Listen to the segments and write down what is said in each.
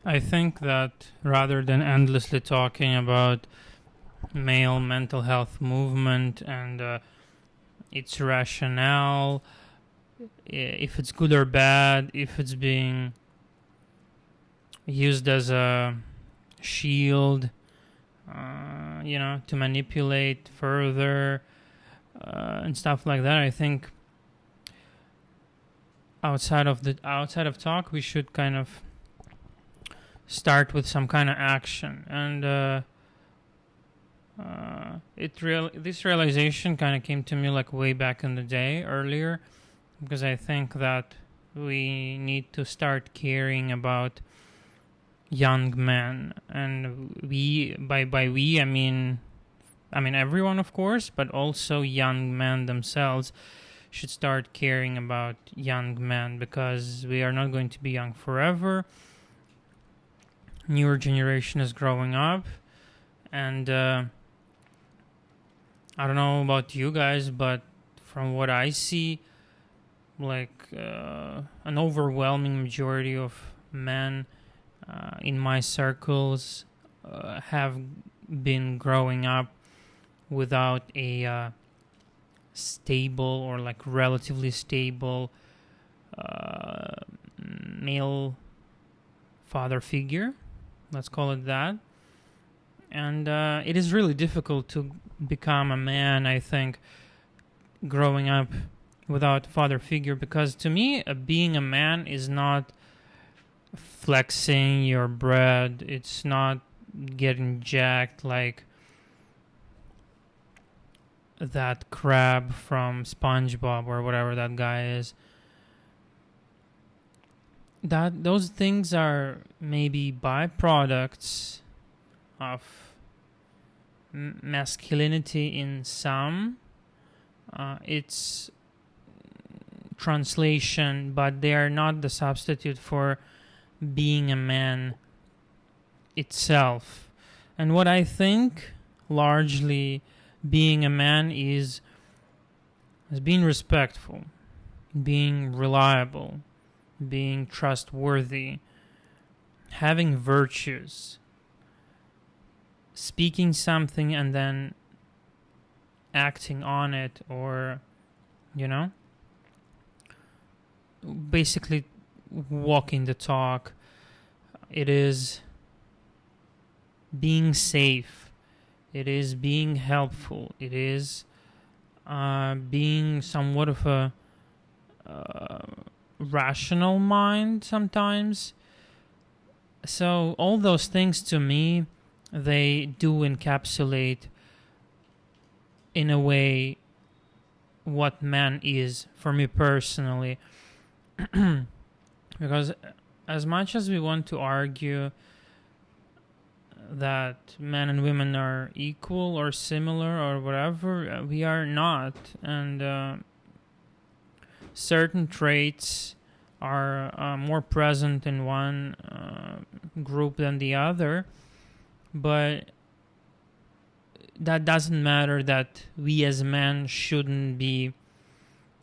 I think that rather than endlessly talking about male mental health movement and its rationale, if it's good or bad, if it's being used as a shield, to manipulate further and stuff like that, I think outside of talk, we should kind of start with some kind of action. And this realization kind of came to me like way back in the day, earlier, because I think that we need to start caring about young men, and by we, I mean everyone, of course, but also young men themselves should start caring about young men, because we are not going to be young forever. Newer generation is growing up, and I don't know about you guys, but from what I see, like an overwhelming majority of men in my circles have been growing up without a stable or like relatively stable male father figure, let's call it that. And it is really difficult to become a man, I think, growing up without a father figure, because to me, being a man is not flexing your bread. It's not getting jacked like that crab from SpongeBob or whatever that guy is. Those things are maybe byproducts of masculinity in some. It's translation, but they are not the substitute for being a man itself. And what I think largely being a man is being respectful, being reliable, being trustworthy, having virtues, speaking something and then acting on it, or basically walking the talk. It is being safe. It is being helpful. It is being somewhat of a rational mind sometimes. So all those things, to me, they do encapsulate in a way what man is for me personally. Because as much as we want to argue that men and women are equal or similar or whatever, we are not. And certain traits are more present in one group than the other. But that doesn't matter that we as men shouldn't be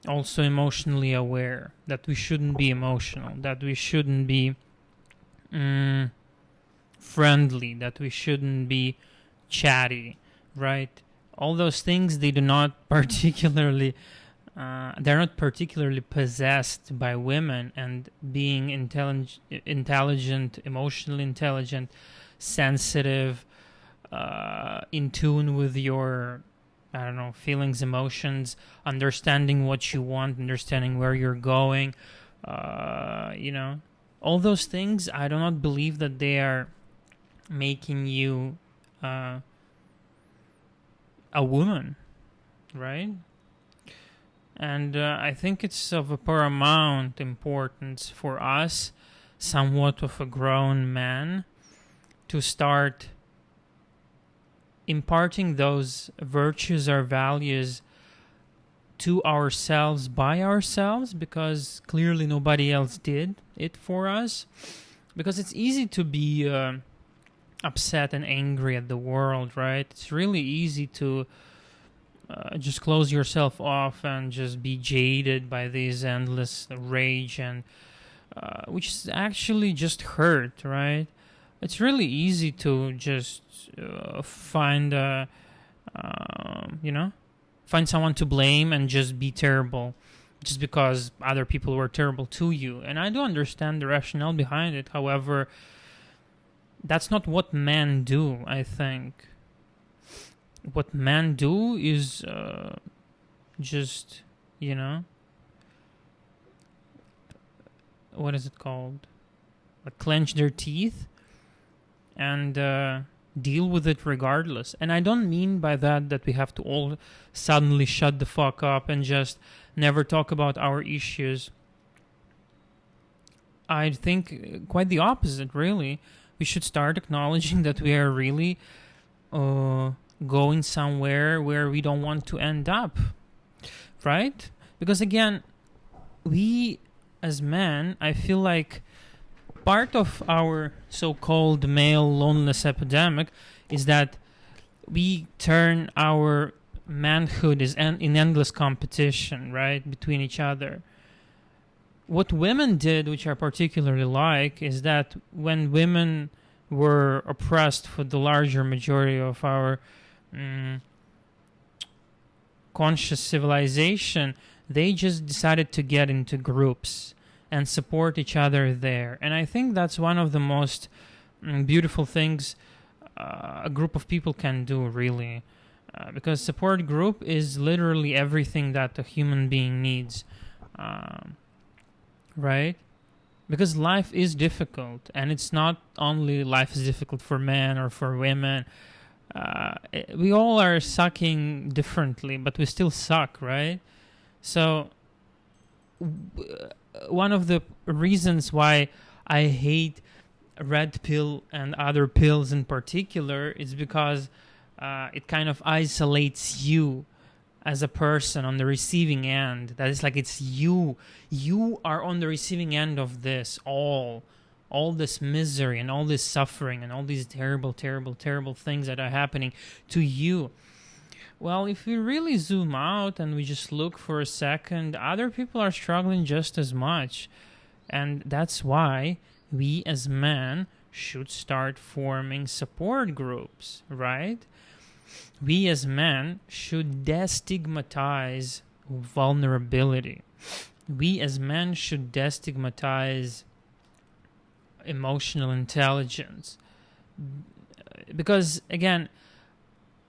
also emotionally aware, that we shouldn't be emotional, that we shouldn't be friendly, that we shouldn't be chatty, right? All those things, they do not particularly they're not particularly possessed by women. And being intelligent, emotionally intelligent, sensitive, in tune with your feelings, emotions, understanding what you want, understanding where you're going, all those things, I do not believe that they are making you a woman, right? And I think it's of a paramount importance for us, somewhat of a grown man, to start imparting those virtues or values to ourselves by ourselves, because clearly nobody else did it for us. Because it's easy to be upset and angry at the world, right? It's really easy to just close yourself off and just be jaded by this endless rage, and which is actually just hurt, right? it's really easy to just find you know, find someone to blame and just be terrible just because other people were terrible to you. And I do understand the rationale behind it. However, that's not what men do, I think. What men do is just, you know, what is it called? Like clench their teeth and deal with it regardless. And I don't mean by that we have to all suddenly shut the fuck up and just never talk about our issues. I think quite the opposite, really. We should start acknowledging that we are really going somewhere where we don't want to end up, right? Because again, we as men, I feel like part of our so-called male loneliness epidemic is that we turn our manhood in endless competition, right, between each other. What women did, which I particularly like, is that when women were oppressed for the larger majority of our conscious civilization, they just decided to get into groups and support each other there. And I think that's one of the most beautiful things a group of people can do, really. Because support group is literally everything that a human being needs. Right? Because life is difficult, and it's not only life is difficult for men or for women. We all are sucking differently, but we still suck, right? So one of the reasons why I hate red pill and other pills in particular is because it kind of isolates you as a person on the receiving end. That is like, it's you. You are on the receiving end of this all this misery and all this suffering and all these terrible, terrible, terrible things that are happening to you. Well, if we really zoom out and we just look for a second, other people are struggling just as much. And that's why we as men should start forming support groups, right? We as men should destigmatize vulnerability. We as men should destigmatize emotional intelligence. Because, again,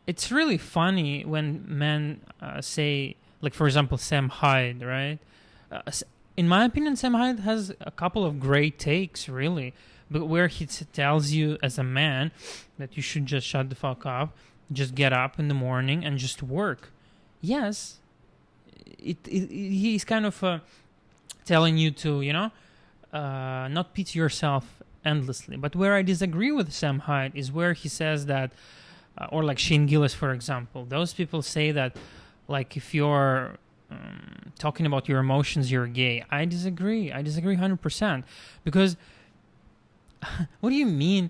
it's really funny when men say, like, for example, Sam Hyde, right? In my opinion, Sam Hyde has a couple of great takes, really, but where he tells you as a man that you should just shut the fuck up, just get up in the morning and just work. Yes, he's kind of telling you to, you know, not pity yourself endlessly. But where I disagree with Sam Hyde is where he says that, or like Shane Gillis, for example, those people say that, like, if you're talking about your emotions, you're gay. I disagree 100%. Because what do you mean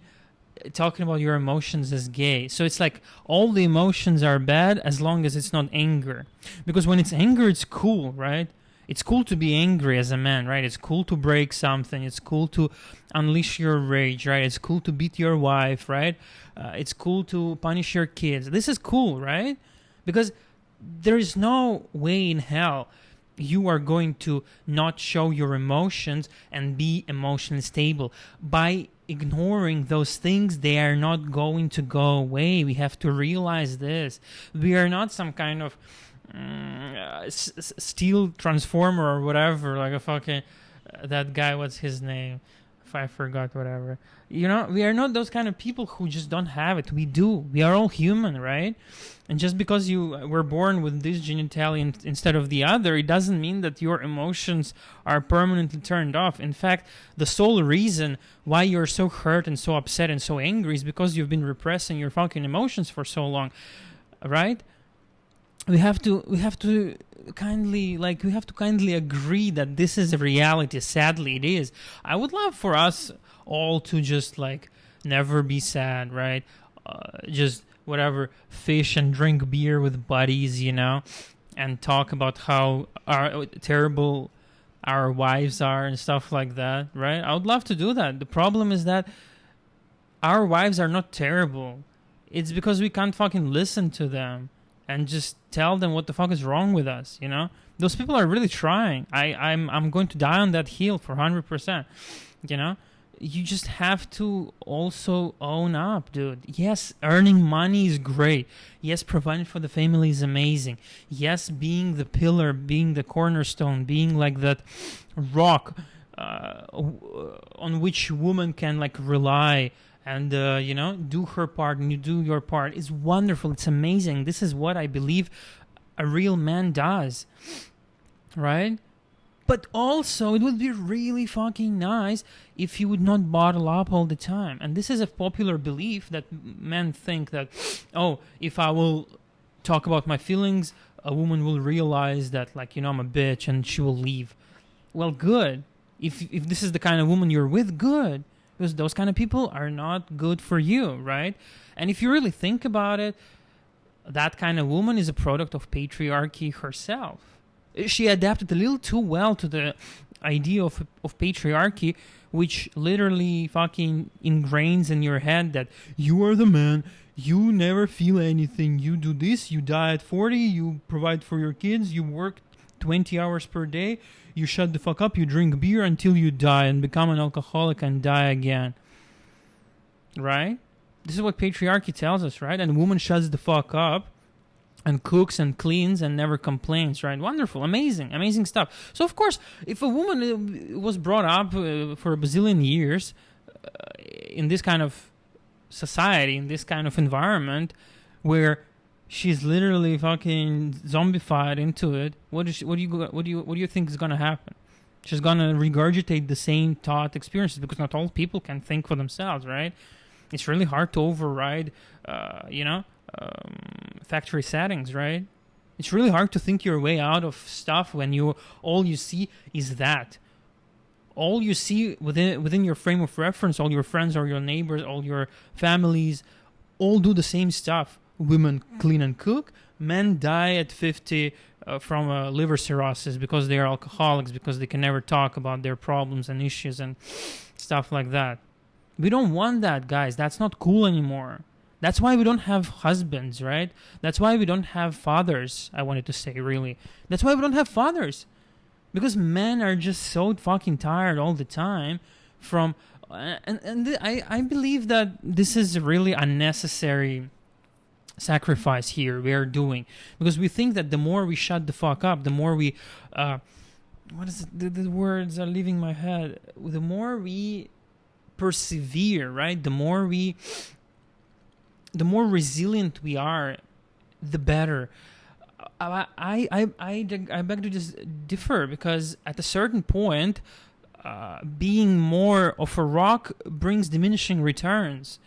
talking about your emotions as gay? So it's like all the emotions are bad as long as it's not anger. Because when it's anger, it's cool, right? It's cool to be angry as a man, right? It's cool to break something. It's cool to unleash your rage, right? It's cool to beat your wife, right? It's cool to punish your kids. This is cool, right? Because there is no way in hell you are going to not show your emotions and be emotionally stable. By ignoring those things, they are not going to go away. We have to realize this. We are not some kind of steel transformer or whatever, like a fucking that guy, what's his name, if I forgot, whatever. You know, we are not those kind of people who just don't have it. We do. We are all human, right? And just because you were born with this genitalia instead of the other, it doesn't mean that your emotions are permanently turned off. In fact, the sole reason why you're so hurt and so upset and so angry is because you've been repressing your fucking emotions for so long, right? We have to kindly agree that this is a reality. Sadly, it is. I would love for us all to just like never be sad, right? Just whatever, fish and drink beer with buddies, you know, and talk about how terrible our wives are and stuff like that, right? I would love to do that. The problem is that Our wives are not terrible. It's because we can't fucking listen to them and just tell them what the fuck is wrong with us, you know? Those people are really trying. I'm going to die on that hill for 100%, you know? You just have to also own up, dude. Yes, earning money is great. Yes, providing for the family is amazing. Yes, being the pillar, being the cornerstone, being like that rock on which woman can like rely and do her part and you do your part is wonderful. It's amazing. This is what I believe a real man does, right? But also, it would be really fucking nice if you would not bottle up all the time. And this is a popular belief that men think that, oh, if I will talk about my feelings, a woman will realize that, like, I'm a bitch and she will leave. Well, good. If this is the kind of woman you're with, good. Because those kind of people are not good for you, right? And if you really think about it, that kind of woman is a product of patriarchy herself. She adapted a little too well to the idea of patriarchy, which literally fucking ingrains in your head that you are the man, you never feel anything, you do this, you die at 40, you provide for your kids, you work 20 hours per day, you shut the fuck up, you drink beer until you die and become an alcoholic and die again. Right? This is what patriarchy tells us, right? And a woman shuts the fuck up and cooks and cleans and never complains, right? Wonderful, amazing stuff. So, of course, if a woman was brought up for a bazillion years in this kind of society, in this kind of environment, where she's literally fucking zombified into it, what do you think is gonna happen? She's gonna regurgitate the same thought experiences because not all people can think for themselves, right? It's really hard to override, factory settings, right? It's really hard to think your way out of stuff when all you see is that. All you see within your frame of reference, all your friends or your neighbors, all your families, all do the same stuff. Women clean and cook. Men die at 50 from liver cirrhosis because they are alcoholics, because they can never talk about their problems and issues and stuff like that. We don't want that, guys. That's not cool anymore. That's why we don't have husbands, right? That's why we don't have fathers, I wanted to say, really. That's why we don't have fathers. Because men are just so fucking tired all the time from... I believe that this is really unnecessary sacrifice here we are doing. Because we think that the more we shut the fuck up, the more we... what is it? The words are leaving my head. The more we persevere, right? The more resilient we are, the better. I beg to just differ, because at a certain point, being more of a rock brings diminishing returns.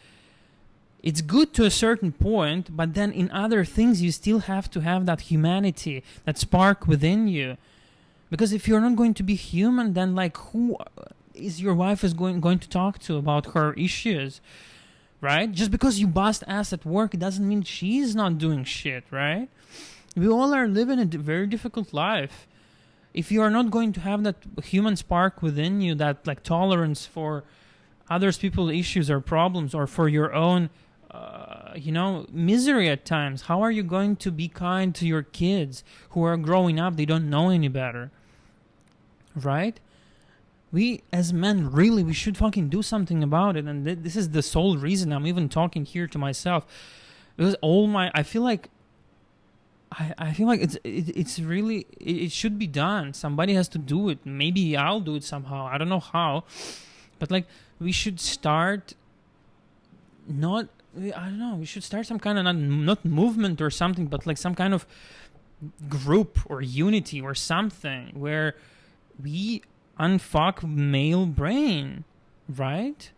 It's good to a certain point, but then in other things you still have to have that humanity, that spark within you. Because if you're not going to be human, then like who is your wife is going to talk to about her issues? Right? Just because you bust ass at work, it doesn't mean she's not doing shit, right? We all are living a very difficult life. If you are not going to have that human spark within you, that like tolerance for others people's issues or problems, or for your own, misery at times, how are you going to be kind to your kids who are growing up? They don't know any better, right? We, as men, really, we should fucking do something about it. And this is the sole reason I'm even talking here to myself. Because I feel like it's really, it should be done. Somebody has to do it. Maybe I'll do it somehow. I don't know how. But like, we should start we should start some kind of, not movement or something, but like some kind of group or unity or something where we unfuck male brain, right?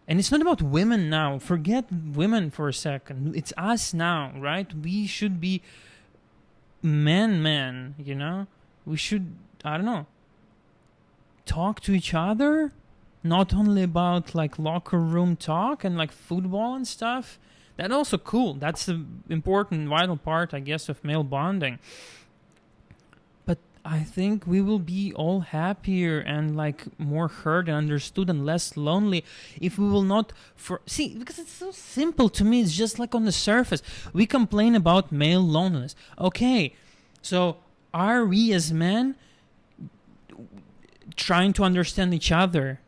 And it's not about women now. Forget women for a second. It's us now, right? We should be men, We should, talk to each other. Not only about like locker room talk and like football and stuff. That's also cool. That's the important, vital part, I guess, of male bonding. But I think we will be all happier and like more heard and understood and less lonely if we will not see, because it's so simple to me. It's just like on the surface. We complain about male loneliness. Okay, so are we as men trying to understand each other?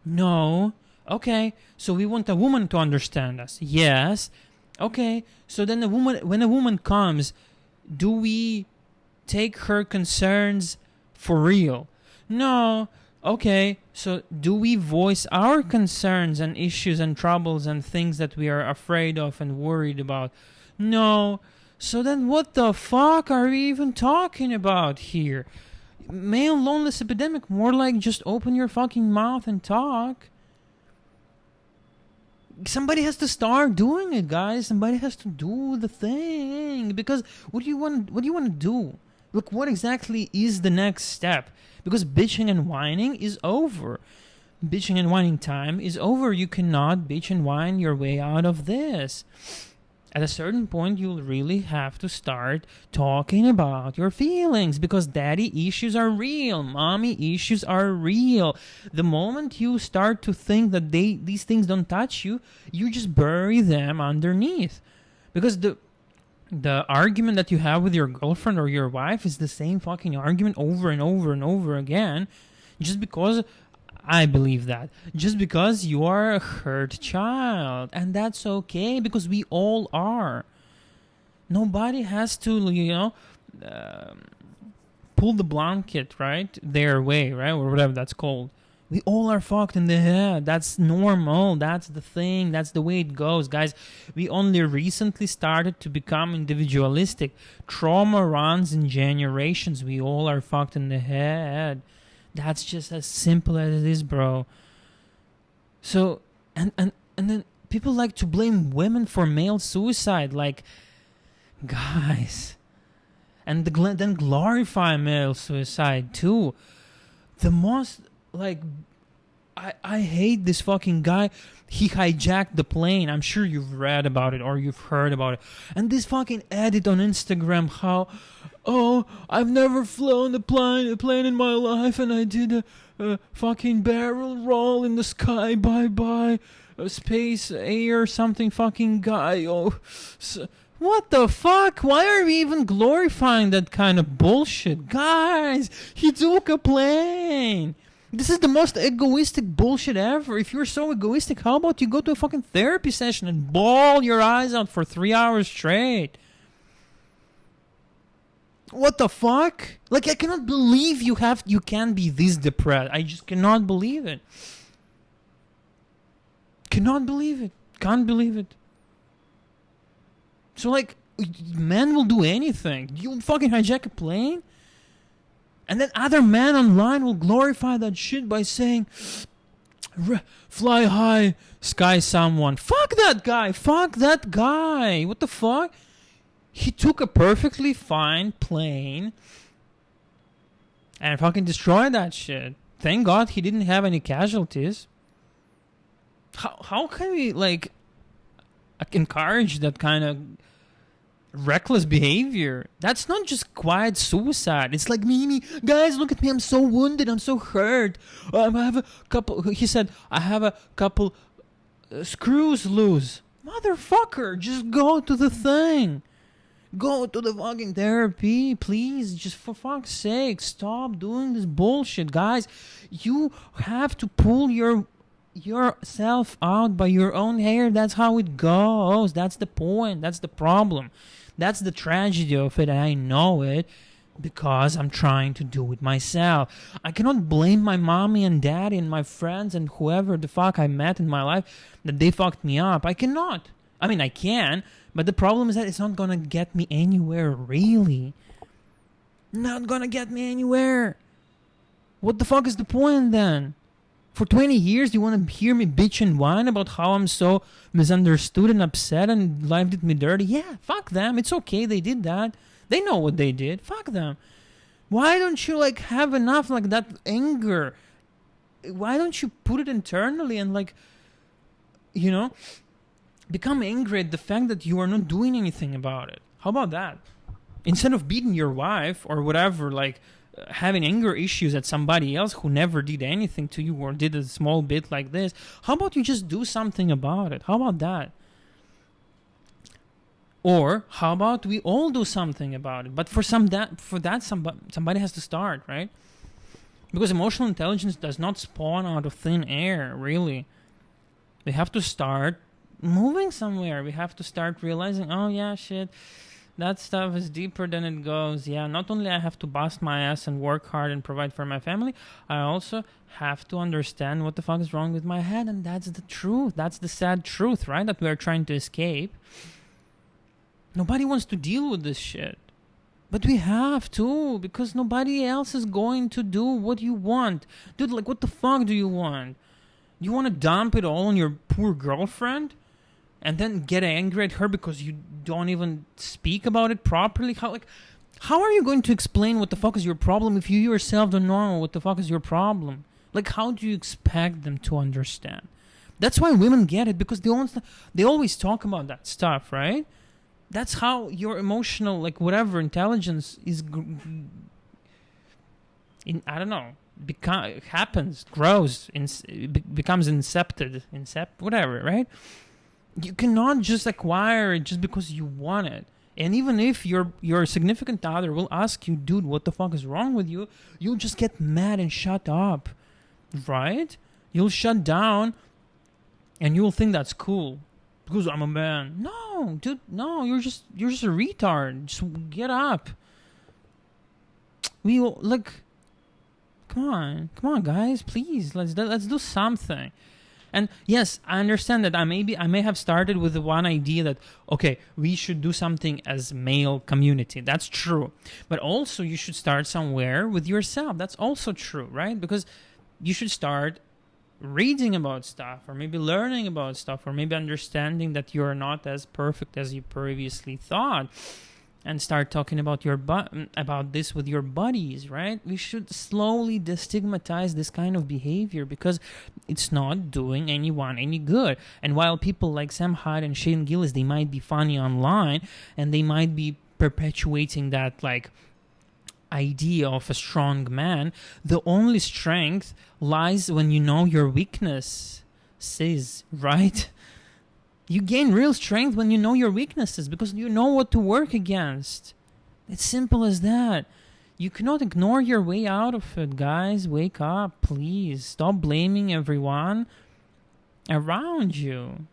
No. Okay, so we want a woman to understand us. Yes. Okay, so then when a woman comes, do we take her concerns for real? No. Okay, so do we voice our concerns and issues and troubles and things that we are afraid of and worried about? No. So then what the fuck are we even talking about here? Male loneliness epidemic, more like just open your fucking mouth and talk. Somebody has to start doing it, guys. Somebody has to do the thing. Because what do you want to do? Look, what exactly is the next step? Because bitching and whining is over. Bitching and whining time is over. You cannot bitch and whine your way out of this. At a certain point, you'll really have to start talking about your feelings, because daddy issues are real. Mommy issues are real. The moment you start to think that these things don't touch you, you just bury them underneath. Because the argument that you have with your girlfriend or your wife is the same fucking argument over and over and over again, just because I believe that. Just because you are a hurt child. And that's okay, because we all are. Nobody has to, pull the blanket, right? Their way, right? Or whatever that's called. We all are fucked in the head. That's normal. That's the thing. That's the way it goes, guys. We only recently started to become individualistic. Trauma runs in generations. We all are fucked in the head. That's just as simple as it is, bro. So, and then people like to blame women for male suicide. Like, guys. And then glorify male suicide, too. The most, I hate this fucking guy. He hijacked the plane. I'm sure you've read about it or you've heard about it. And this fucking edit on Instagram, how, oh, I've never flown a plane in my life, and I did a fucking barrel roll in the sky. Bye, space, air, something fucking guy. Oh, what the fuck? Why are we even glorifying that kind of bullshit? Guys, he took a plane. This is the most egoistic bullshit ever. If you're so egoistic, how about you go to a fucking therapy session and bawl your eyes out for 3 hours straight? What the fuck? Like, I cannot believe you can be this depressed. I just cannot believe it. Cannot believe it. Can't believe it. So, like, men will do anything. You'll fucking hijack a plane? And then other men online will glorify that shit by saying, fly high, sky someone. Fuck that guy. Fuck that guy. What the fuck? He took a perfectly fine plane and fucking destroyed that shit. Thank God he didn't have any casualties. How can we, like, encourage that kind of reckless behavior? That's not just quiet suicide. It's like me, guys, look at me, I'm so wounded, I'm so hurt. I have a couple, he said, I have a couple screws loose. Motherfucker, just go to the thing. Go to the fucking therapy, please. Just for fuck's sake, stop doing this bullshit, guys. You have to pull yourself out by your own hair. That's how it goes. That's the point. That's the problem. That's the tragedy of it. I know it because I'm trying to do it myself. I cannot blame my mommy and daddy and my friends and whoever the fuck I met in my life that they fucked me up. I cannot. I mean, I can, but the problem is that it's not gonna get me anywhere, really. Not gonna get me anywhere. What the fuck is the point then? For 20 years, you want to hear me bitch and whine about how I'm so misunderstood and upset and life did me dirty? Yeah, fuck them. It's okay. They did that. They know what they did. Fuck them. Why don't you, like, have enough, like, that anger? Why don't you put it internally and, like, you know, become angry at the fact that you are not doing anything about it? How about that? Instead of beating your wife or whatever, like, having anger issues at somebody else who never did anything to you or did a small bit like this. How about you just do something about it? How about that? Or how about we all do something about it? But for that somebody has to start, right? Because emotional intelligence does not spawn out of thin air, really. We have to start moving somewhere. We have to start realizing, oh yeah, shit, that stuff is deeper than it goes. Yeah, not only I have to bust my ass and work hard and provide for my family, I also have to understand what the fuck is wrong with my head. And that's the truth. That's the sad truth, right? That we're trying to escape. Nobody wants to deal with this shit. But we have to, because nobody else is going to do what you want. Dude, like, what the fuck do you want? You want to dump it all on your poor girlfriend? And then get angry at her because you don't even speak about it properly? How are you going to explain what the fuck is your problem if you yourself don't know what the fuck is your problem? Like, how do you expect them to understand? That's why women get it, because they always talk about that stuff, right? That's how your emotional, like, whatever, intelligence is, I don't know, happens, grows, becomes whatever, right? You cannot just acquire it just because you want it. And even if your significant other will ask you, dude, what the fuck is wrong with you? You'll just get mad and shut up, right? You'll shut down and you'll think that's cool because I'm a man. No, dude, no, you're just a retard. Just get up. Come on, guys, please, let's do something. And yes, I understand that I may have started with the one idea that, okay, we should do something as male community. That's true. But also you should start somewhere with yourself. That's also true, right? Because you should start reading about stuff, or maybe learning about stuff, or maybe understanding that you're not as perfect as you previously thought. And start talking about about this with your buddies, right? We should slowly destigmatize this kind of behavior because it's not doing anyone any good. And while people like Sam Hyde and Shane Gillis, they might be funny online and they might be perpetuating that like idea of a strong man, the only strength lies when you know your weakness, right? You gain real strength when you know your weaknesses because you know what to work against. It's simple as that. You cannot ignore your way out of it, guys. Wake up, please. Stop blaming everyone around you.